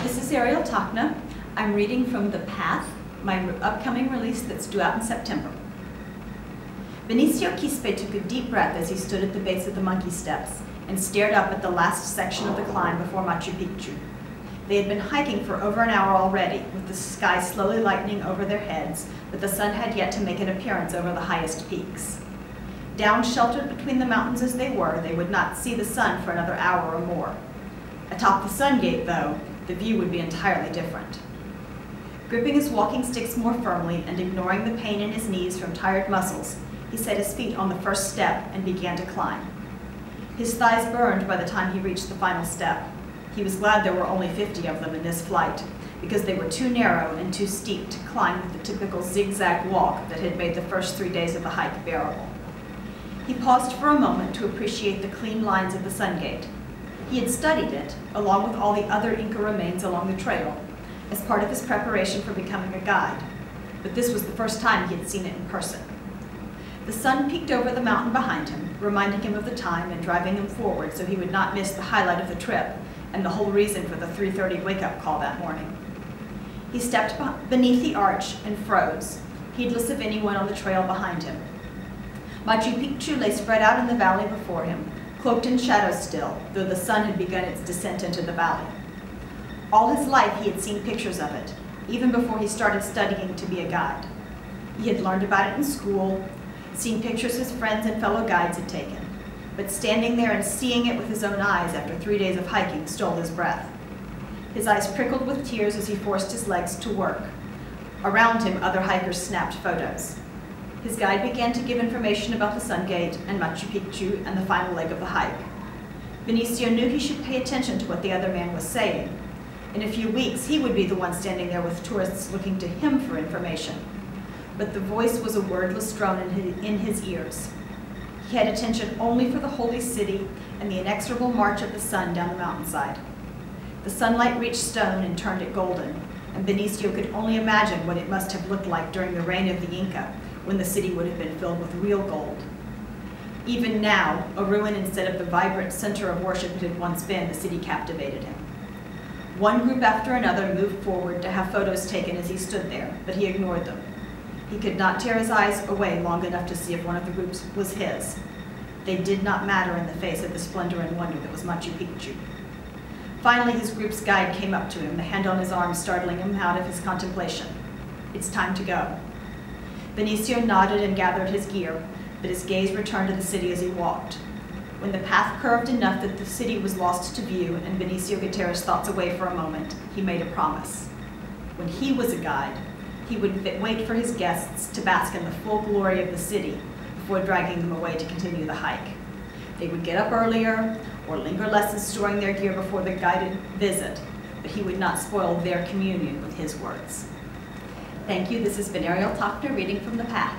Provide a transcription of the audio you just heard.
This is Ariel Tachna. I'm reading from The Path, my upcoming release that's due out in September. Benicio Quispe took a deep breath as he stood at the base of the monkey steps and stared up at the last section of the climb before Machu Picchu. They had been hiking for over an hour already, with the sky slowly lightening over their heads, but the sun had yet to make an appearance over the highest peaks. Down sheltered between the mountains as they were, they would not see the sun for another hour or more. Atop the sun gate, though, the view would be entirely different. Gripping his walking sticks more firmly and ignoring the pain in his knees from tired muscles, he set his feet on the first step and began to climb. His thighs burned by the time he reached the final step. He was glad there were only 50 of them in this flight, because they were too narrow and too steep to climb with the typical zigzag walk that had made the first 3 days of the hike bearable. He paused for a moment to appreciate the clean lines of the sun gate. He had studied it, along with all the other Inca remains along the trail, as part of his preparation for becoming a guide, but this was the first time he had seen it in person. The sun peeked over the mountain behind him, reminding him of the time and driving him forward so he would not miss the highlight of the trip and the whole reason for the 3:30 wake-up call that morning. He stepped beneath the arch and froze, heedless of anyone on the trail behind him. Machu Picchu lay spread out in the valley before him, cloaked in shadow still, though the sun had begun its descent into the valley. All his life he had seen pictures of it, even before he started studying to be a guide. He had learned about it in school, seen pictures his friends and fellow guides had taken, but standing there and seeing it with his own eyes after 3 days of hiking stole his breath. His eyes prickled with tears as he forced his legs to work. Around him, other hikers snapped photos. His guide began to give information about the Sun Gate and Machu Picchu and the final leg of the hike. Benicio knew he should pay attention to what the other man was saying. In a few weeks, he would be the one standing there with tourists looking to him for information. But the voice was a wordless drone in his ears. He had attention only for the holy city and the inexorable march of the sun down the mountainside. The sunlight reached stone and turned it golden, and Benicio could only imagine what it must have looked like during the reign of the Inca, when the city would have been filled with real gold. Even now, a ruin instead of the vibrant center of worship it had once been, the city captivated him. One group after another moved forward to have photos taken as he stood there, but he ignored them. He could not tear his eyes away long enough to see if one of the groups was his. They did not matter in the face of the splendor and wonder that was Machu Picchu. Finally, his group's guide came up to him, the hand on his arm startling him out of his contemplation. "It's time to go." Benicio nodded and gathered his gear, but his gaze returned to the city as he walked. When the path curved enough that the city was lost to view and Benicio could tear his thoughts away for a moment, he made a promise. When he was a guide, he would wait for his guests to bask in the full glory of the city before dragging them away to continue the hike. They would get up earlier or linger less in storing their gear before the guided visit, but he would not spoil their communion with his words. Thank you. This has been Ariel Tachna reading from The Path.